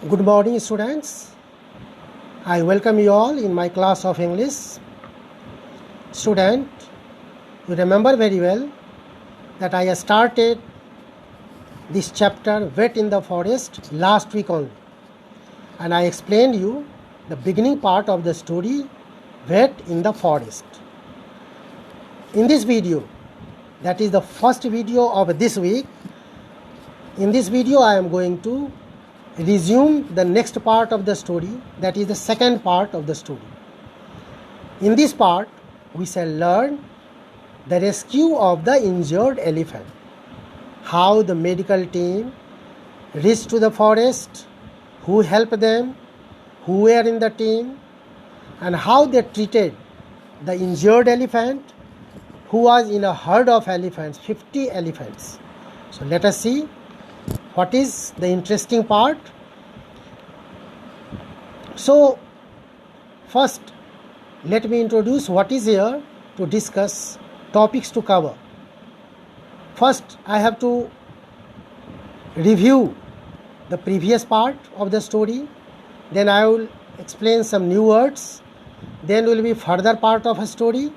Good morning, students. I welcome you all in my class of English. Student, you remember very well that I started this chapter Vet in the Forest last week only, and I explained you the beginning part of the story Vet in the Forest. In this video, that is the first video of this week, in this video I am going to resume the next part of the story, that is the second part of the story. In this part, we shall learn the rescue of the injured elephant, how the medical team reached to the forest, who helped them, who were in the team, and how they treated the injured elephant who was in a herd of elephants, 50 elephants. So let us see what is the interesting part. So first let me introduce what is here to discuss, topics to cover. First I have to review the previous part of the story, then I will explain some new words, then will be further part of a story,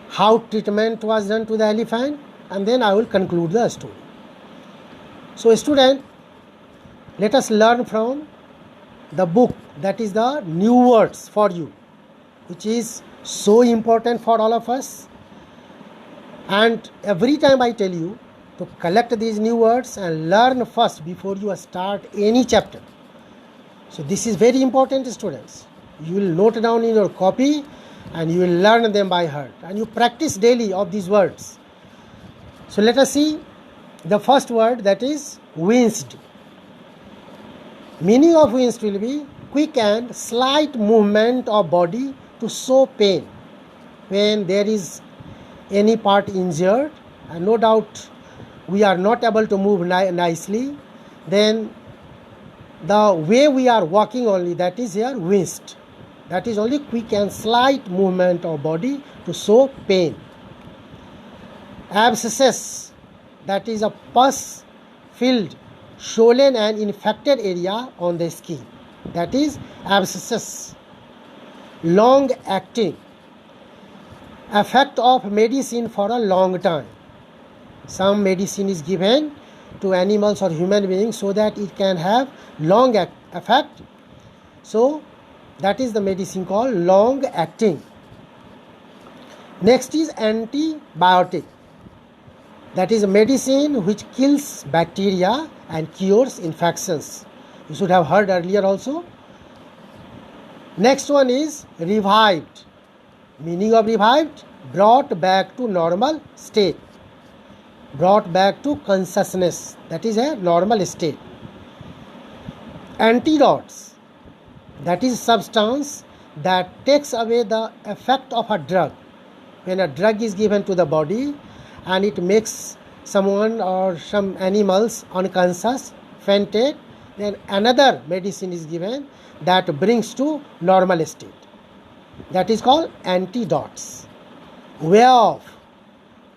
how treatment was done to the elephant, and then I will conclude the story. So student, let us learn from the book, that is the new words for you, which is so important for all of us. And every time I tell you to collect these new words and learn first before you start any chapter. So this is very important, students. You will note down in your copy and you will learn them by heart, and you practice daily of these words. So let us see the first word, that is winced. Meaning of winced will be quick and slight movement of body to show pain. When there is any part injured, and no doubt we are not able to move nicely, then the way we are walking only, that is here winced. That is only quick and slight movement of body to show pain. Abscess, that is a pus filled, swollen and infected area on the skin, that is abscess. Long acting, effect of medicine for a long time. Some medicine is given to animals or human beings so that it can have long effect. So that is the medicine called long acting. Next is antibiotic. That is a medicine which kills bacteria and cures infections. You should have heard earlier also. Next one is revived. Meaning of revived, brought back to normal state. Brought back to consciousness. That is a normal state. Antidotes. That is substance that takes away the effect of a drug. When a drug is given to the body and it makes someone or some animals unconscious, fainted, then another medicine is given that brings to normal state. That is called antidotes. Wear off.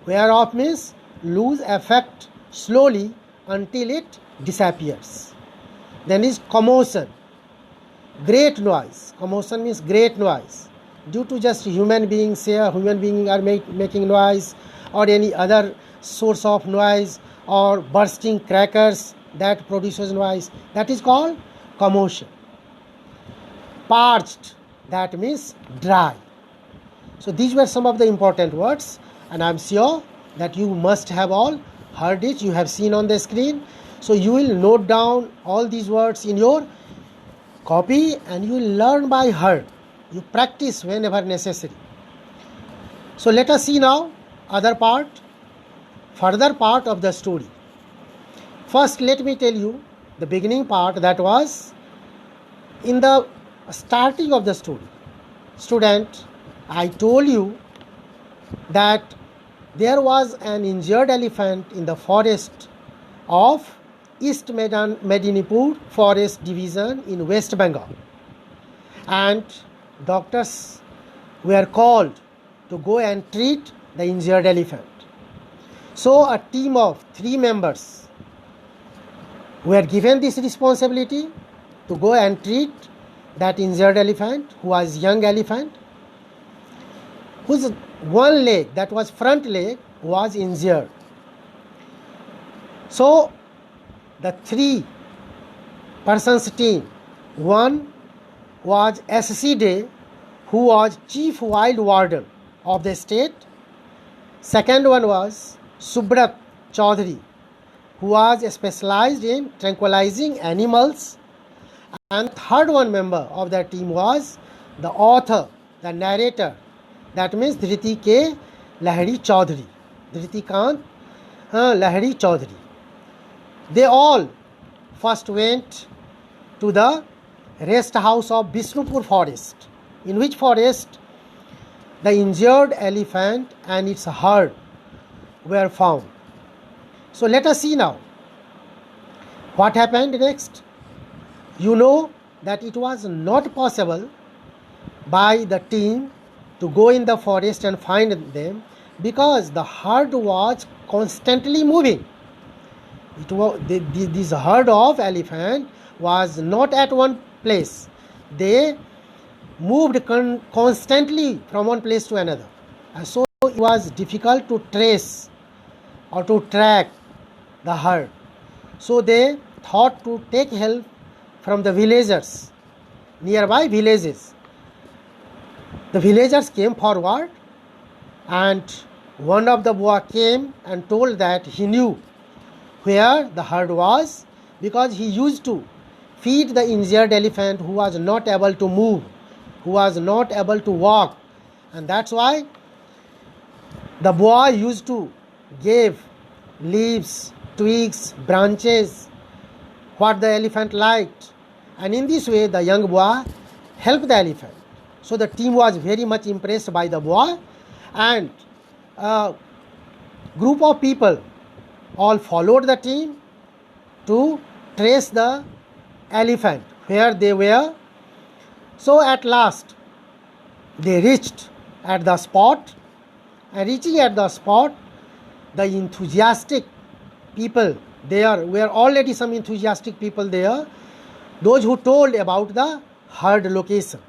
Wear off means lose effect slowly until it disappears. Then is commotion. Great noise. Commotion means great noise. Due to just human beings here, human beings are making noise, or any other source of noise, or bursting crackers that produces noise, that is called commotion. Parched, that means dry. So these were some of the important words, and I am sure that you must have all heard it, you have seen on the screen. So you will note down all these words in your copy and you will learn by heart. You practice whenever necessary. So let us see now other part, further part of the story. First let me tell you the beginning part, that was in the starting of the story. Student, I told you that there was an injured elephant in the forest of East Medinipur Forest Division in West Bengal, and doctors were called to go and treat the injured elephant. So a team of 3 members were given this responsibility to go and treat that injured elephant, who was young elephant, whose one leg, that was front leg, was injured. So the 3-person team, one was S.C. Day, who was Chief Wild Warden of the state. Second one was Subrat Chaudhary, who was specialized in tranquilizing animals. And third one member of that team was the author, the narrator, that means Dhriti K. Lahiri Chaudhary, Dhritikant Lahiri Chaudhary. They all first went to the rest house of Bishnupur forest, in which forest the injured elephant and its herd were found. So let us see now what happened next. You know that it was not possible by the team to go in the forest and find them, because the herd was constantly moving. This herd of elephant was not at one place. They moved constantly from one place to another. And so it was difficult to trace or to track the herd. So they thought to take help from the villagers, nearby villages. The villagers came forward, and one of the boy came and told that he knew where the herd was, because he used to feed the injured elephant who was not able to move, who was not able to walk. And that's why the boy used to give leaves, twigs, branches, what the elephant liked. And in this way, the young boy helped the elephant. So the team was very much impressed by the boy, and a group of people all followed the team to trace the elephant where they were. So at last they reached at the spot, and reaching at the spot, the enthusiastic people there were already some enthusiastic people there, those who told about the herd location.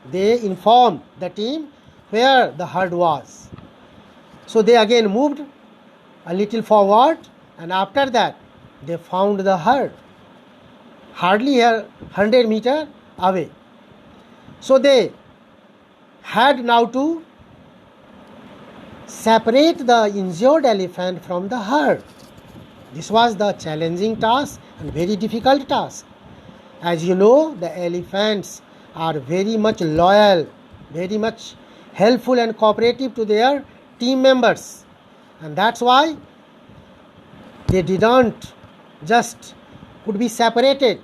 They informed the team where the herd was. So they again moved a little forward, and after that they found the herd hardly 100 meters away. So they had now to separate the injured elephant from the herd. This was the challenging task and very difficult task. As you know, the elephants are very much loyal, very much helpful and cooperative to their team members. And that's why they didn't just could be separated,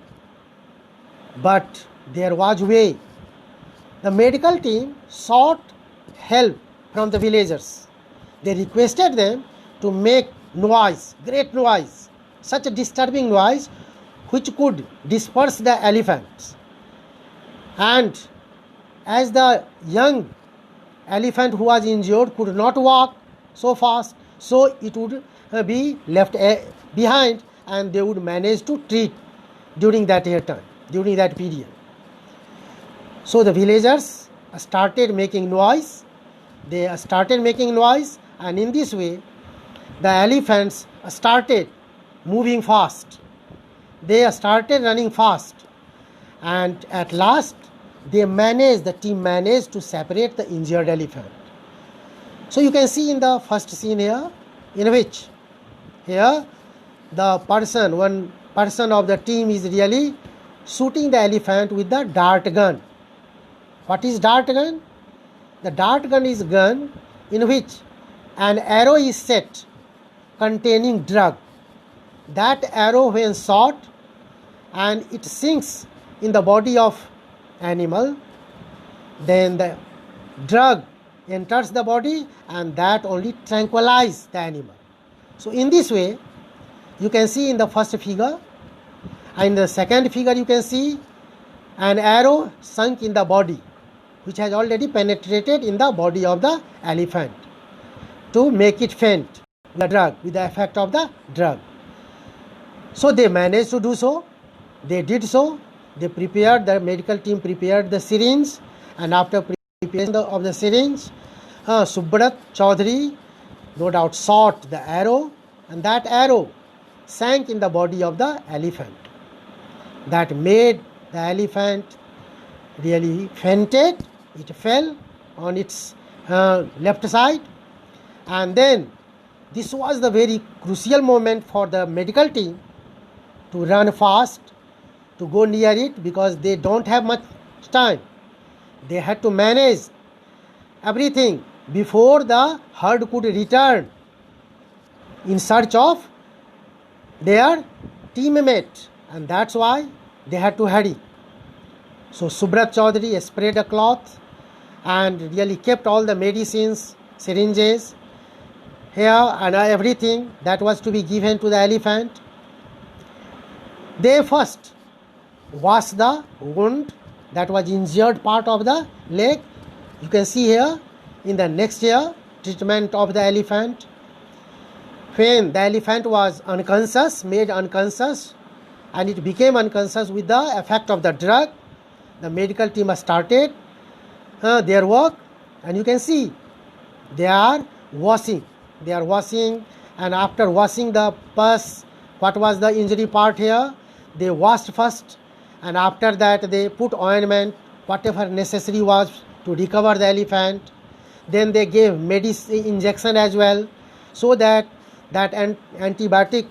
but there was way. The medical team sought help from the villagers. They requested them to make noise, great noise, such a disturbing noise which could disperse the elephants. And as the young elephant who was injured could not walk so fast, so it would be left behind, and they would manage to treat during that time, during that period. So the villagers started making noise. They started making noise, and in this way the elephants started moving fast. They started running fast, and at last the team managed to separate the injured elephant. So you can see in the first scene here, in which here one person of the team is really shooting the elephant with the dart gun. What is dart gun? The dart gun is a gun in which an arrow is set containing drug. That arrow, when shot and it sinks in the body of animal, then the drug enters the body, and that only tranquilizes the animal. So in this way, you can see in the first figure, and in the second figure you can see an arrow sunk in the body, which has already penetrated in the body of the elephant to make it faint with the effect of the drug. So they managed to do so. They did so. They prepared, the medical team prepared the syringe, and after preparation of the syringe, Subrat Chaudhary no doubt shot the arrow, and that arrow sank in the body of the elephant. That made the elephant really fainted. It fell on its left side, and then this was the very crucial moment for the medical team to run fast, to go near it, because they don't have much time. They had to manage everything before the herd could return in search of their teammate, and that's why they had to hurry. So Subrat Chaudhary sprayed a cloth and really kept all the medicines, syringes here, and everything that was to be given to the elephant. They first washed the wound, that was injured part of the leg. You can see here in the next year treatment of the elephant. When the elephant was unconscious, made unconscious, and it became unconscious with the effect of the drug, the medical team started their work, and you can see they are washing. And after washing the pus, what was the injury part here, they washed first, and after that they put ointment, whatever necessary was to recover the elephant. Then they gave medicine injection as well, so that antibiotic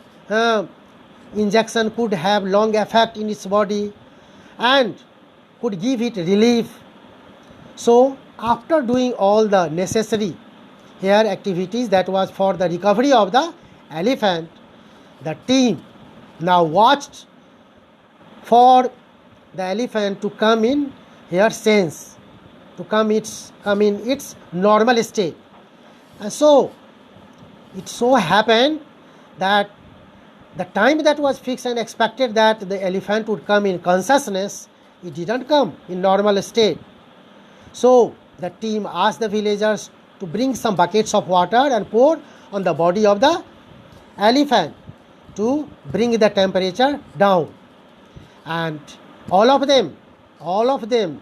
injection could have long effect in its body and could give it relief. So after doing all the necessary here activities that was for the recovery of the elephant, the team now watched for the elephant to come in here sense, to come in its normal state. And so it so happened that the time that was fixed and expected that the elephant would come in consciousness, it didn't come in normal state. So the team asked the villagers to bring some buckets of water and pour on the body of the elephant to bring the temperature down. And all of them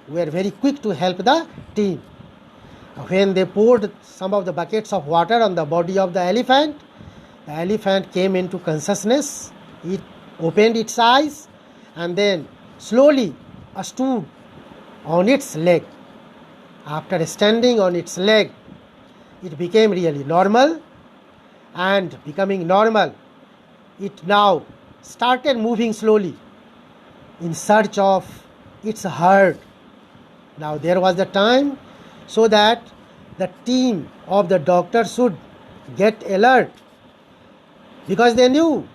were very quick to help the team. When they poured some of the buckets of water on the body of the elephant came into consciousness. It opened its eyes and then slowly stood on its leg. After standing on its leg, it became really normal, and becoming normal, it now started moving slowly in search of its herd. Now there was the time so that the team of the doctor should get alert, because they knew,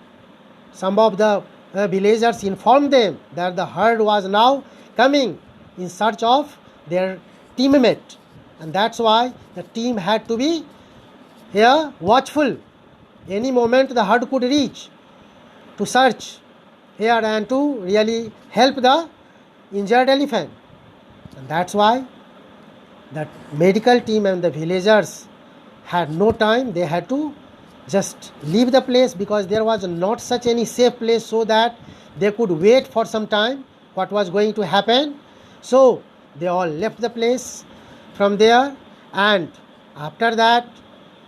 some of the villagers informed them that the herd was now coming in search of their teammate, and that's why the team had to be here watchful. Any moment the herd could reach to search here and to really help the injured elephant. And that's why the medical team and the villagers had no time. They had to just leave the place, because there was not such any safe place so that they could wait for some time what was going to happen. So they all left the place from there, and after that,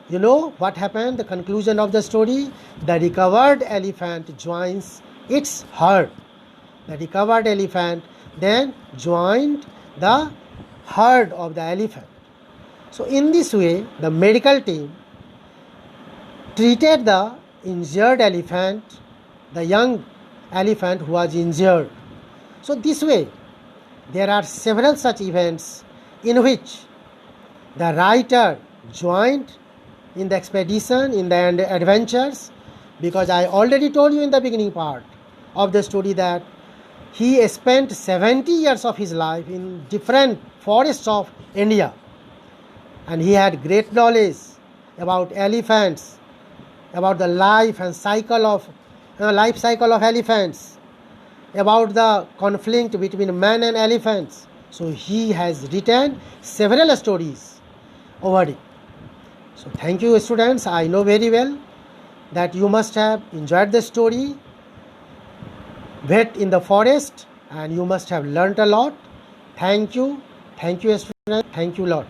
you know what happened, the conclusion of the story, the recovered elephant joins its herd. The recovered elephant then joined the herd of the elephant. So in this way, the medical team treated the injured elephant, the young elephant who was injured. So this way, there are several such events in which the writer joined in the expedition, in the adventures, because I already told you in the beginning part of the story that he spent 70 years of his life in different forests of India, and he had great knowledge about elephants, about the life cycle of elephants, about the conflict between man and elephants. So he has written several stories over it. So thank you, students. I know very well that you must have enjoyed the story, wait in the forest, and you must have learnt a lot. Thank you, students. Thank you, Lord.